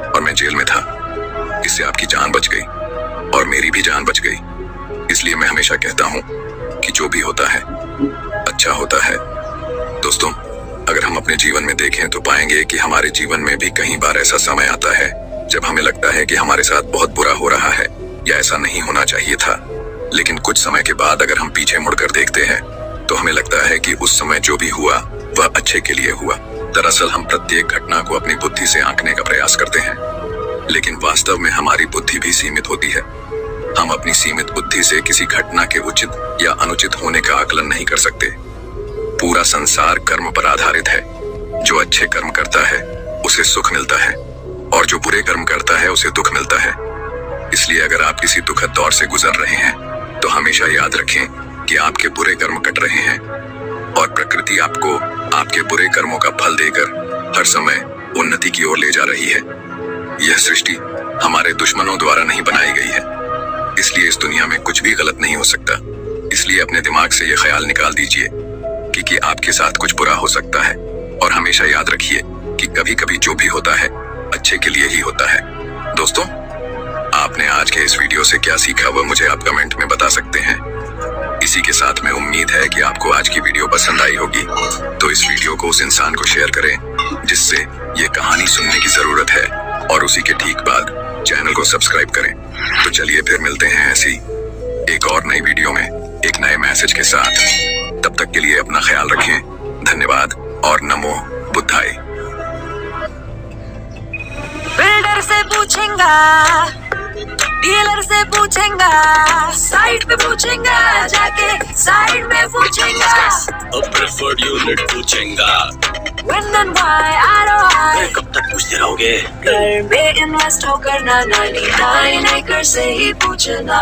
B: और मैं जेल में था। इससे आपकी जान बच गई और मेरी भी जान बच गई। इसलिए मैं हमेशा कहता हूँ कि जो भी होता है अच्छा होता है। दोस्तों, अगर हम अपने जीवन में देखें तो पाएंगे कि हमारे जीवन में भी कई बार ऐसा समय आता है जब हमें लगता है कि हमारे साथ बहुत बुरा हो रहा है या ऐसा नहीं होना चाहिए था। लेकिन कुछ समय के बाद अगर हम पीछे मुड़कर देखते हैं तो हमें लगता है कि उस समय जो भी हुआ वह अच्छे के लिए हुआ। दरअसल हम प्रत्येक घटना को अपनी बुद्धि से आंकने का प्रयास करते हैं, लेकिन वास्तव में हमारी बुद्धि भी सीमित होती है। हम अपनी सीमित बुद्धि से किसी घटना के उचित या अनुचित होने का आकलन नहीं कर सकते। पूरा संसार कर्म पर आधारित है। जो अच्छे कर्म करता है उसे सुख मिलता है और जो बुरे कर्म करता है उसे दुख मिलता है। इसलिए अगर आप किसी दुखद दौर से गुजर रहे हैं तो हमेशा याद रखें कि आपके बुरे कर्म कट रहे हैं और प्रकृति आपको आपके बुरे कर्मों का फल देकर हर समय उन्नति की ओर ले जा रही है। यह सृष्टि हमारे दुश्मनों द्वारा नहीं बनाई गई है, इसलिए इस दुनिया में कुछ भी गलत नहीं हो सकता। इसलिए अपने दिमाग से यह ख्याल निकाल दीजिए कि आपके साथ कुछ बुरा हो सकता है और हमेशा याद रखिए कि कभी कभी जो भी होता है अच्छे के लिए ही होता है। दोस्तों, आपने आज के इस वीडियो से क्या सीखा वह मुझे आप कमेंट में बता सकते हैं। इसी के साथ में उम्मीद है कि आपको आज की वीडियो पसंद आई होगी, तो इस वीडियो को उस इंसान को शेयर करें जिससे ये कहानी सुनने की जरूरत है और उसी के ठीक बाद चैनल को सब्सक्राइब करें। तो चलिए फिर मिलते हैं ऐसी एक और नई वीडियो में एक नए मैसेज के साथ। तब तक के लिए अपना ख्याल रखें। धन्यवाद और नमो बुद्धाय।
C: बिल्डर से पूछेंगा, डीलर से पूछेंगा, साइट पे पूछेंगा, जाके साइट में पूछेंगा,
D: प्रेफर्ड यूनिट पूछेंगा।
C: When and why, ROI,
D: कब तक पूछते रहोगे?
C: घर में इन्वेस्ट हो करना 99 एकड़ से ही पूछना।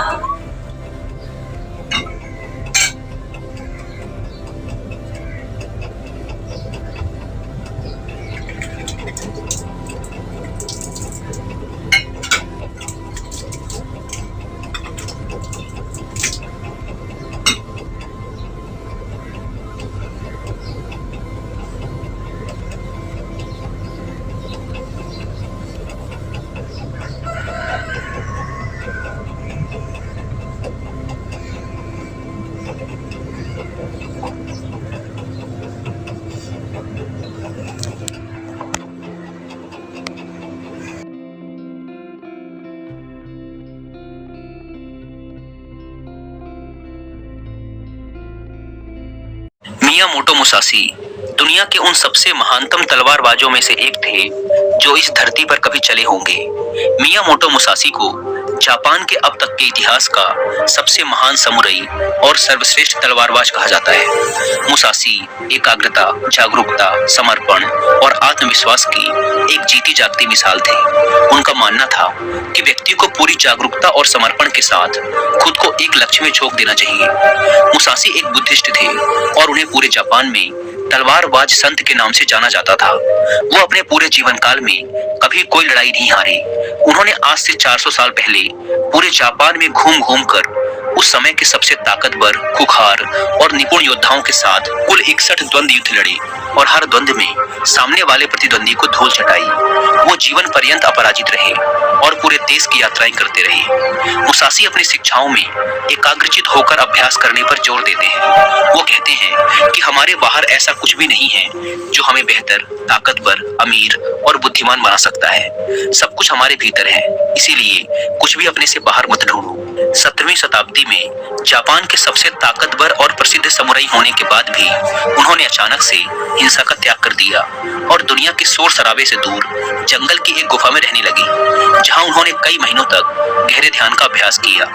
A: मियामोटो मुसाशी दुनिया के उन सबसे महानतम तलवारबाजों में से एक थे जो इस धरती पर कभी चले होंगे। मियामोटो मुसाशी को जापान के अब तक के इतिहास का सबसे महान समुराई और सर्वश्रेष्ठ तलवारबाज कहा जाता है। मुसाशी एकाग्रता, जागरूकता, समर्पण और आत्मविश्वास की एक जीती जागती मिसाल थे। उनका मानना था कि व्यक्ति को पूरी जागरूकता और समर्पण के साथ खुद को एक लक्ष्य में झोंक देना चाहिए। मुसाशी एक बुद्धिस्ट थे और उन्हें पूरे जापान में तलवारबाज संत के नाम से जाना जाता था। वो अपने पूरे जीवन काल में कभी कोई लड़ाई नहीं हारे। उन्होंने आज से 400 साल पहले पूरे जापान में घूम घूम कर उस समय के सबसे ताकतवर, खुखार और निपुण योद्धाओं के साथ कुल 61 द्वंद्व युद्ध लड़े और हर द्वंद्व में सामने वाले प्रतिद्वंदी को धूल चटाई। वो जीवन पर्यंत अपराजित रहे और पूरे देश की यात्राएं करते रहे। मुसाशी अपनी शिक्षाओं में एकाग्रचित होकर अभ्यास करने पर जोर देते हैं। वो कहते हैं कि हमारे बाहर ऐसा कुछ भी नहीं है जो हमें बेहतर, ताकतवर, अमीर और बुद्धिमान बना सकता है। सब कुछ हमारे भीतर है, इसीलिए कुछ भी अपने से बाहर मत ढूंढो। 17वीं शताब्दी में जापान के सबसे ताकतवर और प्रसिद्ध समुराई होने के बाद भी उन्होंने अचानक से हिंसा का त्याग कर दिया और दुनिया के शोर शराबे से दूर जंगल की एक गुफा में रहने लगी, जहां उन्होंने कई महीनों तक गहरे ध्यान का अभ्यास किया।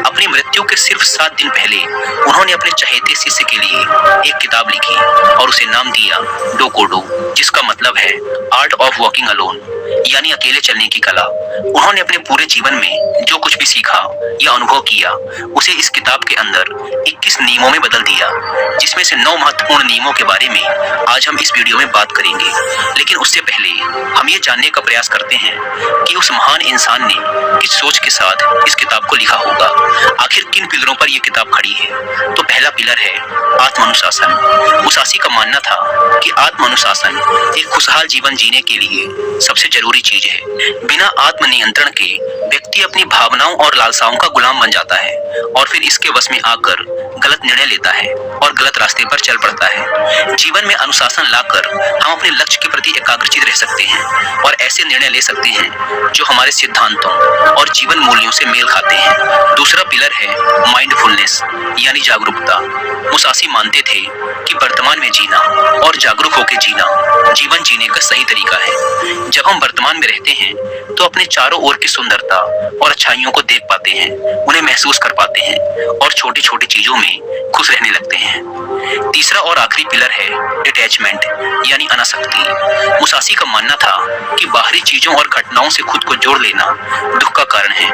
A: अपनी मृत्यु के सिर्फ 7 दिन पहले उन्होंने अपने चहेते शिष्य के लिए एक किताब लिखी और उसे नाम दिया डोकोडो, जिसका मतलब है आर्ट ऑफ वॉकिंग अलोन, यानी अकेले चलने की कला। उन्होंने अपने पूरे जीवन में जो कुछ भी सीखा या अनुभव किया उसे इस किताब के अंदर 21 नियमों में बदल दिया, जिसमें से 9 महत्वपूर्ण नियमों के बारे में आज हम इस वीडियो में बात करेंगे। लेकिन उससे पहले हम ये जानने का प्रयास करते हैं कि उस महान इंसान ने किस सोच के साथ इस किताब को लिखा होगा। आखिर किन पिलरों पर यह किताब खड़ी है? तो पहला पिलर है आत्मानुशासन। मुसाशी का मानना था कि आत्मानुशासन एक खुशहाल जीवन जीने के लिए सबसे जरूरी चीज है। बिना आत्मनियंत्रण के व्यक्ति अपनी भावनाओं और लालसाओं का गुलाम बन जाता है और फिर इसके वश में आकर गलत निर्णय लेता है और गलत रास्ते पर चल पड़ता है। जीवन में अनुशासन लाकर हम अपने लक्ष्य के प्रति एकाग्रचित रह सकते हैं और ऐसे निर्णय ले सकते हैं जो हमारे सिद्धांतों और जीवन मूल्यों से मेल खाते हैं। दूसरा पिलर है माइंडफुलनेस, यानी जागरूकता। मुसाशी मानते थे कि वर्तमान में जीना और जागरूक होकर जीना जीवन जीने का सही तरीका है। जब हम वर्तमान में रहते हैं तो अपने चारों ओर की सुंदरता और अच्छाइयों को देख पाते हैं, उन्हें महसूस कर पाते हैं और छोटी छोटी चीजों में खुश रहने लगते हैं। तीसरा और आखिरी पिलर है डिटैचमेंट, यानी अनासक्ति। मुसाशी का मानना था कि बाहरी चीजों और घटनाओं से खुद को जोड़ लेना दुख का कारण है।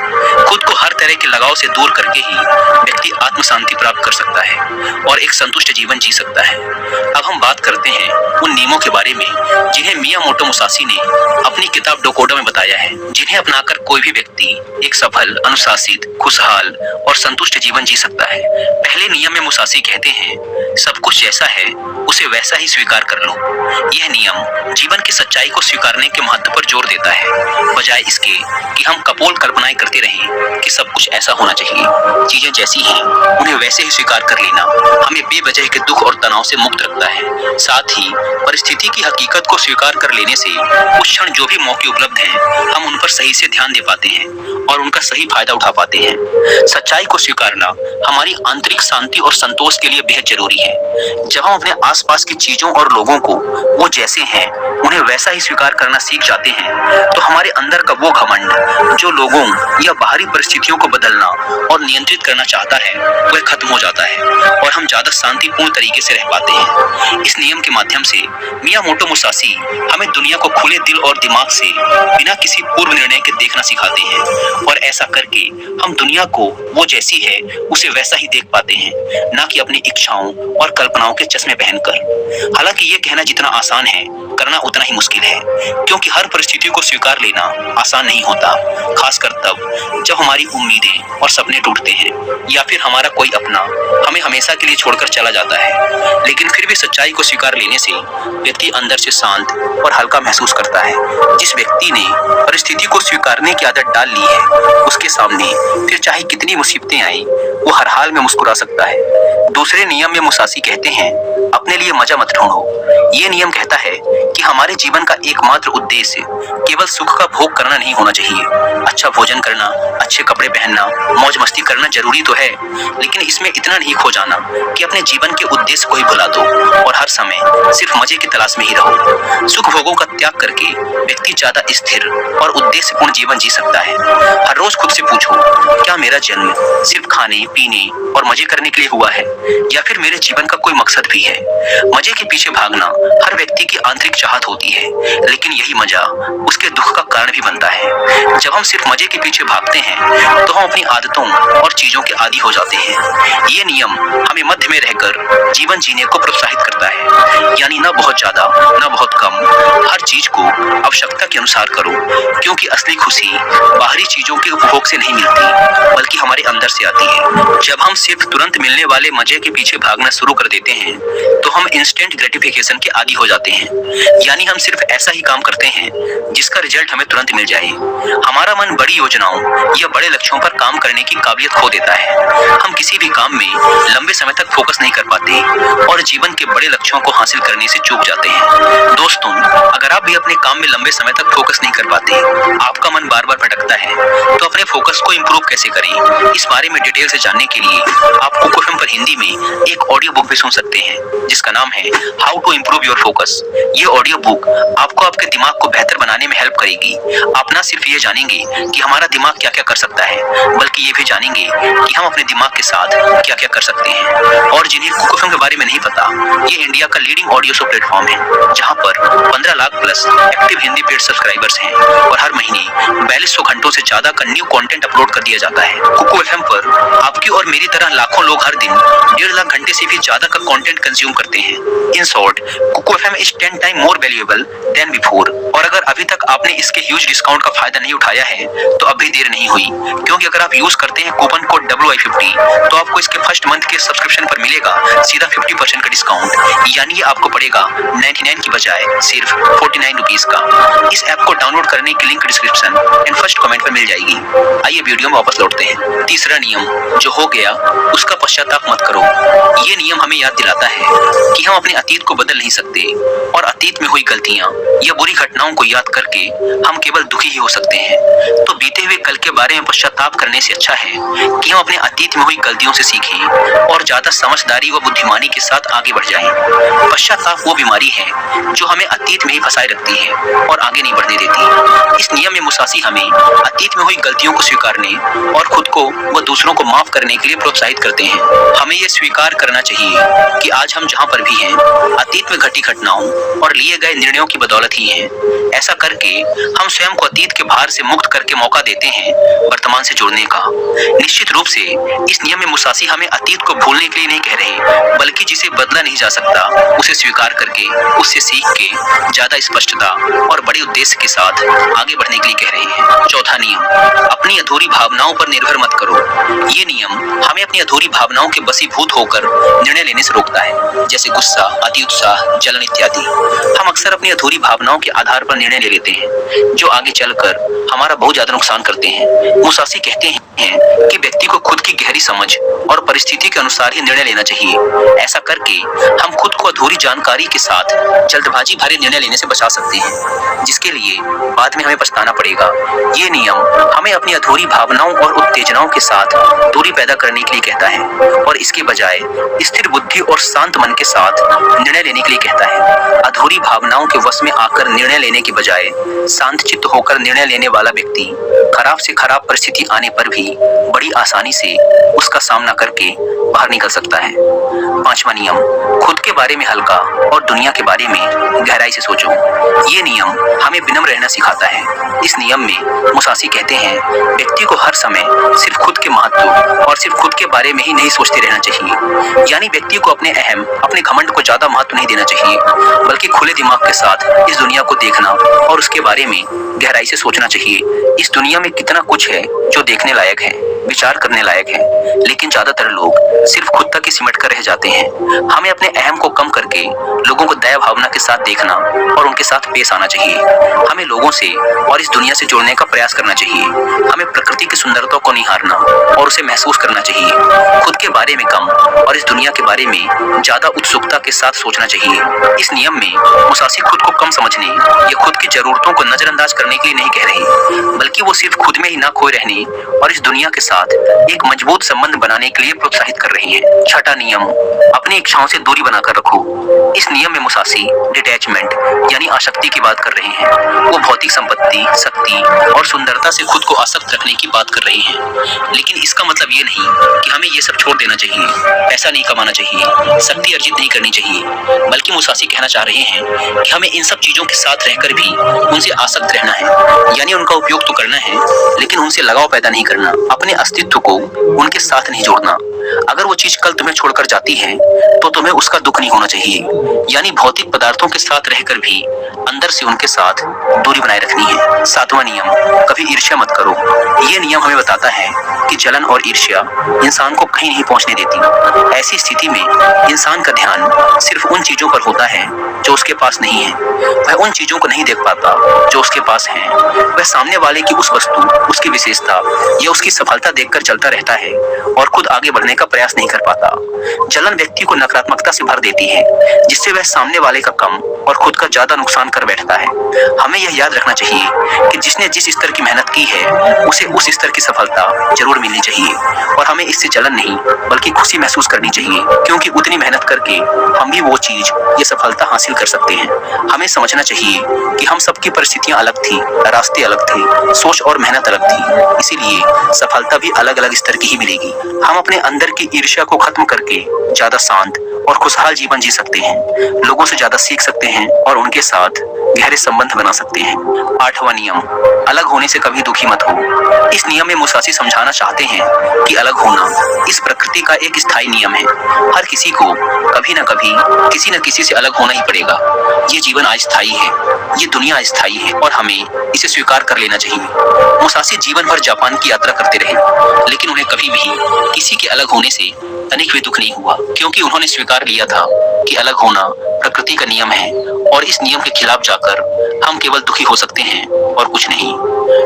A: खुद को हर तरह के लगाव से दूर करके ही व्यक्ति आत्म शांति प्राप्त कर सकता है और एक संतुष्ट जीवन जी सकता है। अब हम बात करते हैं उन नियमों के बारे में जिन्हें मियामोटो मुसाशी ने अपनी किताब डोकोडो में बताया है, जिन्हें अपनाकर कोई भी व्यक्ति एक सफल, अनुशासित, खुशहाल और संतुष्ट जीवन जी सकता है। पहले नियम में मुसाशी कहते हैं, सब कुछ जैसा है उसे वैसा ही स्वीकार कर लो। यह नियम जीवन की सच्चाई को स्वीकारने के महत्व पर जोर देता है, बजाय इसके कि हम कपोल कल्पनाएं करते रहें कि सब कुछ ऐसा होना चाहिए। चीजें जैसी हैं उन्हें वैसे ही स्वीकार कर लेना हमें बेवजह के दुख और तनाव से मुक्त रखता है। साथ ही परिस्थिति की हकीकत को स्वीकार कर लेने से उस क्षण जो भी मौके उपलब्ध हैं हम उन पर सही से ध्यान दे पाते हैं और उनका सही फायदा उठा पाते हैं। सच्चाई को स्वीकारना हमारी आंतरिक शांति और संतोष के लिए बेहद जरूरी है। जब हम अपने आसपास की चीजों और लोगों को वो जैसे हैं उन्हें वैसा ही स्वीकार करना सीख जाते हैं तो हमारे अंदर का वो घमंड जो लोगों या बाहरी परिस्थितियों को बदलना और नियंत्रित करना चाहता है वह खत्म हो जाता है और हम ज्यादा शांतिपूर्ण तरीके से रह पाते हैं। इस नियम के माध्यम से मियामोटो मुसाशी हमें दुनिया को खुले दिल और दिमाग से बिना किसी पूर्व निर्णय के देखना सिखाते हैं और ऐसा करके हम दुनिया को वो जैसी है उसे वैसा ही देख पाते हैं, ना कि अपनी इच्छाओं और कल्पनाओं के चश्मे पहनकर। हालांकि ये कहना जितना आसान है करना उतना ही मुश्किल है, क्योंकि हर परिस्थिति को स्वीकार लेना आसान नहीं होता, खासकर तब जब हमारी उम्मीदें और सपने टूटते हैं या फिर हमारा कोई अपना हमें हमेशा के लिए छोड़कर चला जाता है। लेकिन फिर भी सच्चाई को स्वीकार लेने से व्यक्ति अंदर से शांत और हल्का महसूस करता है। जिस व्यक्ति ने परिस्थिति को स्वीकारने की आदत डाल ली है उसके सामने फिर चाहे कितनी मुसीबतें आई वो हर हाल में मुस्कुरा सकता है। दूसरे नियम में मुसाशी कहते हैं, अपने लिए मजा मत ढूंढो। ये नियम कहता है कि हमारे जीवन का एकमात्र उद्देश्य केवल सुख का भोग करना नहीं होना चाहिए। अच्छा भोजन करना, अच्छे कपड़े पहनना, मौज मस्ती करना जरूरी तो है, लेकिन इसमें इतना नहीं खो जाना कि अपने जीवन के उद्देश्य को ही भुला दो और हर समय सिर्फ मजे की तलाश में ही रहो। सुख भोगों का त्याग करके व्यक्ति ज्यादा स्थिर और उद्देश्यपूर्ण संतुष्टिपूर्ण जीवन जी सकता है। हर रोज खुद से पूछो, क्या मेरा जन्म सिर्फ खाने पीने और मजे करने के लिए हुआ है या फिर मेरे जीवन का कोई मकसद भी है। मजे के पीछे भागना हर व्यक्ति की आंतरिक चाहत होती है, लेकिन यही मजा उसके दुख का कारण भी बनता है। जब हम सिर्फ मजे के पीछे भागते हैं तो हम अपनी आदतों और चीजों के आदी हो जाते हैं। ये नियम हमें मध्य में रहकर जीवन जीने को प्रोत्साहित करता है, यानी ना बहुत ज्यादा ना बहुत कम। हर चीज को आवश्यकता के अनुसार करो, क्योंकि असली खुशी बाहरी चीजों के उपभोग से नहीं मिलती बल्कि हमारे अंदर से आती है। जब हम सिर्फ तुरंत मिलने वाले मजे के पीछे भागना शुरू कर देते हैं तो हम इंस्टेंट ग्रेटिफिकेशन के आदी हो जाते हैं, यानी हम सिर्फ ऐसा ही काम करते हैं जिसका रिजल्ट हमें तुरंत मिल जाए। हमारा मन बड़ी योजनाओं या बड़े लक्ष्यों पर काम करने की काबिलियत खो देता है। हम किसी भी काम में लंबे समय तक फोकस नहीं कर पाते और जीवन के बड़े लक्ष्यों को हासिल करने से चूक जाते हैं। दोस्तों, अगर आप भी अपने काम में लंबे समय तक फोकस नहीं कर पाते, आपका मन बार बार भटकता है, तो अपने फोकस को इंप्रूव कैसे करें, इस बारे में डिटेल से जानने के लिए आप कुकू एफएम पर हिंदी में एक ऑडियो बुक भी सुन सकते हैं, जिसका नाम है how to improve your focus. ये ऑडियो बुक आपको आपके दिमाग को बेहतर बनाने में हेल्प करेगी। आप न सिर्फ ये जानेंगे कि हमारा दिमाग क्या क्या कर सकता है, बल्कि ये भी जानेंगे कि हम अपने दिमाग के साथ क्या क्या कर सकते हैं। और जिन्हें कुकू एफएम के बारे में नहीं पता, ये इंडिया का लीडिंग ऑडियो शो प्लेटफॉर्म है, जहाँ पर 15 lakh plus active Hindi paid subscribers हैं और हर महीने 4200 घंटों से ज्यादा का न्यू कंटेंट अपलोड कर दिया जाता है। कुकू एफएम पर आपकी और मेरी तरह लाखों लोग हर दिन 1.5 लाख घंटे से भी ज्यादा का कंटेंट कंज्यूम करते हैं। In short, Kuku FM is 10 time more valuable than before. और अगर अभी तक आपने इसके ह्यूज डिस्काउंट का फायदा नहीं उठाया है तो अभी देर नहीं हुई, क्योंकि अगर आप यूज करते हैं कूपन कोड WI50 तो आपको इसके फर्स्ट मंथ के सब्सक्रिप्शन पर मिलेगा सीधा 50% का डिस्काउंट, यानी ये आपको पड़ेगा 99 की बजाय सिर्फ 49 रुपीज का। इस ऐप को डाउनलोड करने की link description and first comment पर मिल जाएगी। आइए वीडियो में वापस लौटते हैं। तीसरा नियम, जो हो गया उसका पश्चाताप मत करो। ये नियम हमें याद दिलाता है कि हम अपने अतीत को बदल नहीं सकते और अतीत में हुई गलतियां या बुरी घटनाओं को याद करके हम केवल दुखी ही हो सकते हैं। तो बीते हुए कल के बारे में पश्चाताप करने से अच्छा है कि हम अपने अतीत में हुई गलतियों से सीखें और ज्यादा समझदारी व बुद्धिमानी के साथ आगे बढ़ जाएं। पश्चाताप वो बीमारी है जो हमें अतीत में ही फंसाए रखती है और आगे नहीं बढ़ने देती। इस नियम में मुसासी हमें अतीत में हुई गलतियों को स्वीकारने और खुद को व दूसरों को माफ करने के लिए प्रोत्साहित करते हैं। हमें ये स्वीकार करना चाहिए कि आज हम जहाँ पर भी हैं, अतीत में घटी घटनाओं और लिए गए निर्णयों की बदौलत ही हैं। ऐसा करके हम स्वयं को अतीत के भार से मुक्त करके मौका देते हैं वर्तमान से जुड़ने का। निश्चित रूप से इस नियम में मुसासी हमें अतीत को भूलने के लिए नहीं कह रहे, बल्कि जिसे बदला नहीं जा सकता उसे स्वीकार करके, उससे सीख के ज्यादा स्पष्टता और बड़े उद्देश्य के साथ आगे बढ़ने के लिए कह रहे हैं। चौथा नियम, अपनी अधूरी भावनाओं पर निर्भर मत करो। ये नियम हमें अपनी अधूरी भावनाओं के वशीभूत होकर निर्णय लेने से रोकता है, जैसे गुस्सा, अति उत्साह, जलन इत्यादि। हम अक्सर अपनी अधूरी भावनाओं के आधार पर निर्णय ले लेते हैं, जो आगे चलकर हमारा बहुत ज्यादा नुकसान करते हैं। मुसासी कहते हैं कि व्यक्ति को खुद की गहरी समझ और परिस्थिति के अनुसार ही निर्णय लेना चाहिए। ऐसा करके हम खुद को अधूरी जानकारी के साथ जल्दबाजी भरे निर्णय लेने से बचा सकते हैं, जिसके लिए बाद में हमें पछताना पड़ेगा। ये नियम हमें अपनी अधूरी भावनाओं और उत्तेजनाओं के साथ दूरी पैदा करने के लिए कहता है और इसके बजाय स्थिर बुद्धि और शांत मन के साथ निर्णय लेने के लिए कहता है। अधूरी भावनाओं के वश में आकर निर्णय लेने के बजाय शांत चित्त होकर निर्णय लेने वाला व्यक्ति खराब से खराब परिस्थिति आने पर भी बड़ी आसानी से उसका सामना करके बाहर निकल सकता है। पांचवा नियम, खुद के बारे में हल्का और दुनिया के बारे में गहराई से सोचो। ये नियम हमें विनम्र रहना सिखाता है। इस नियम में मुसासी कहते हैं, व्यक्ति को हर समय सिर्फ खुद के महत्व और सिर्फ खुद के बारे में ही नहीं सोचते रहना चाहिए। यानी व्यक्ति को अपने घमंड को ज्यादा महत्व नहीं देना चाहिए, बल्कि खुले दिमाग के साथ इस दुनिया को देखना और उसके बारे में गहराई से सोचना चाहिए। इस दुनिया में कितना कुछ है जो देखने लायक है, विचार करने लायक है, लेकिन ज्यादातर लोग सिर्फ खुद तक ही सिमट कर रह जाते हैं। हमें अपने अहम को कम करके लोगों को दया भावना के साथ देखना और उनके साथ पेश आना चाहिए। हमें लोगों से और इस दुनिया से जुड़ने का प्रयास करना चाहिए। हमें प्रकृति की सुंदरता को निहारना और उसे महसूस करना चाहिए। खुद के बारे में कम और इस दुनिया के बारे में ज्यादा उत्सुकता के साथ सोचना चाहिए। इस नियम में मुसासी खुद को कम समझने या खुद की जरूरतों को नजरअंदाज करने के लिए नहीं कह रही, बल्कि वो सिर्फ खुद में ही ना खोए रहने और इस दुनिया के साथ एक मजबूत संबंध बनाने के लिए प्रोत्साहित कर रही है। छठा नियम, अपनी इच्छाओं से दूरी बनाकर रखो। इस नियम में मुसासी डिटैचमेंट यानी आसक्ति की बात कर रहे हैं। वो भौतिक संपत्ति, शक्ति और सुंदरता से खुद को आसक्त रखने की बात कर रहे हैं। लेकिन इसका मतलब ये नहीं कि हमें ये सब छोड़ देना चाहिए, पैसा नहीं कमाना चाहिए, शक्ति अर्जित नहीं करनी चाहिए, बल्कि मुसासी कहना चाह रहे हैं कि हमें इन सब चीजों के साथ रहकर भी उनसे आसक्त रहना है, यानी उनका उपयोग तो करना है लेकिन उनसे लगाव पैदा नहीं करना, अपने अस्तित्व को उनके साथ नहीं जोड़ना। अगर वो चीज कल तुम्हें छोड़कर जाती है तो तुम्हें उसका दुख नहीं होना चाहिए, यानी भौतिक पदार्थों के साथ रहकर भी अंदर से उनके साथ दूरी बनाए रखनी है। 7वां नियम, कभी ईर्ष्या मत करो। ये नियम हमें बताता है कि जलन और ईर्ष्या इंसान को कहीं नहीं पहुंचने देती। ऐसी स्थिति में इंसान का ध्यान सिर्फ उन चीजों पर होता है जो उसके पास नहीं है, वह उन चीजों को नहीं देख पाता जो उसके पास है, वह सामने वाले की उस वस्तु, उसकी विशेषता या उसकी सफलता देखकर चलता रहता है और खुद आगे बढ़ने का प्रयास नहीं कर पाता। जलन व्यक्ति को नकारात्मकता से भर देती है, जिससे वह सामने वाले का कम और खुद का ज्यादा नुकसान कर बैठता है। हमें यह याद रखना चाहिए कि जिसने जिस स्तर की मेहनत की है उसे उस स्तर की सफलता जरूर मिलनी चाहिए और हमें इससे जलन नहीं बल्कि खुशी महसूस करनी चाहिए, क्योंकि उतनी मेहनत करके हम भी वो चीज, ये सफलता हासिल कर सकते हैं। हमें समझना चाहिए कि हम सबकी परिस्थितियां अलग थी, रास्ते अलग थे, सोच और मेहनत अलग थी, इसीलिए सफलता भी अलग अलग स्तर की ही मिलेगी। हम अपने अंदर की ईर्ष्या को खत्म करके ज्यादा शांत और खुशहाल जीवन जी सकते हैं, लोगों से ज्यादा सीख सकते हैं और उनके साथ गहरे संबंध बना सकते हैं। 8वां नियम, अलग होने से कभी दुखी मत हो। इस नियम में मुसासी समझाना चाहते हैं कि अलग होना इस प्रकृति का एक स्थायी नियम है। हर किसी को कभी न कभी किसी न किसी से अलग होना ही पड़ेगा। ये जीवन अस्थायी है, ये दुनिया अस्थायी है और हमें इसे स्वीकार कर लेना चाहिए। मुसासी जीवन भर जापान की यात्रा करते रहे, लेकिन उन्हें कभी भी किसी के अलग होने से तनिक भी दुख नहीं हुआ, क्योंकि उन्होंने स्वीकार लिया था कि अलग होना प्रकृति का नियम है और इस नियम के खिलाफ जाकर हम केवल दुखी हो सकते हैं और कुछ नहीं।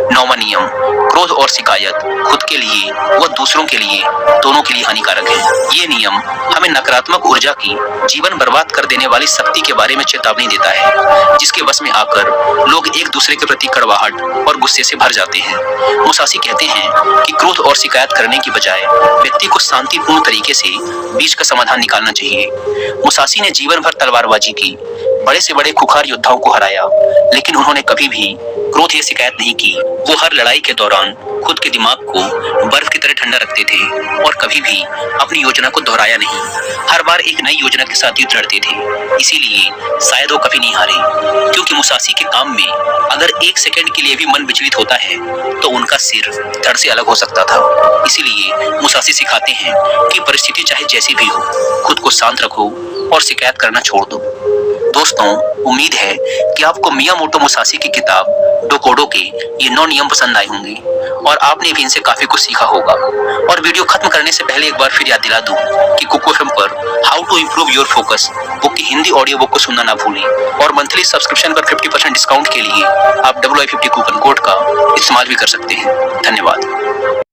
A: 9वां नियम, क्रोध और शिकायत खुद के लिए व दूसरों के लिए, दोनों के लिए हानिकारक है। ये नियम हमें नकारात्मक ऊर्जा की, जीवन बर्बाद कर देने वाली शक्ति के बारे में चेतावनी देता है, जिसके वश में आकर लोग एक दूसरे के प्रति कड़वाहट और गुस्से से भर जाते हैं। मुसासी कहते हैं कि क्रोध और शिकायत करने की बजाय व्यक्ति को शांतिपूर्ण तरीके से बीच का समाधान निकालना चाहिए। मुसासी ने जीवन भर तलवारबाजी की, बड़े से बड़े खुखार योद्धाओं को हराया, लेकिन उन्होंने कभी भी क्रोध या शिकायत नहीं की। वो हर लड़ाई के दौरान खुद के दिमाग को बर्फ की तरह ठंडा रखते थे और कभी भी अपनी योजना को दोहराया नहीं। हर बार एक नई योजना के साथ युद्ध लड़ते थे, इसीलिए शायद वो कभी नहीं हारे, क्योंकि मुसासी के काम में अगर 1 सेकंड के लिए भी मन विचलित होता है तो उनका सिर धड़ से अलग हो सकता था। इसीलिए मुसासी सिखाते हैं कि परिस्थिति चाहे जैसी भी हो, खुद को शांत रखो और शिकायत करना छोड़ दो। दोस्तों, उम्मीद है कि आपको मियामोटो मुसासी की किताब डोकोडो के ये 9 नियम पसंद आए होंगे और आपने भी इनसे काफी कुछ सीखा होगा। और वीडियो खत्म करने से पहले एक बार फिर याद दिला दूं कि कुकू एफएम पर how to improve your focus book की हिंदी ऑडियो बुक को सुनना ना भूलें और मंथली सब्सक्रिप्शन पर 50% डिस्काउंट के लिए आप WI50 कूपन कोड का इस्तेमाल भी कर सकते हैं। धन्यवाद।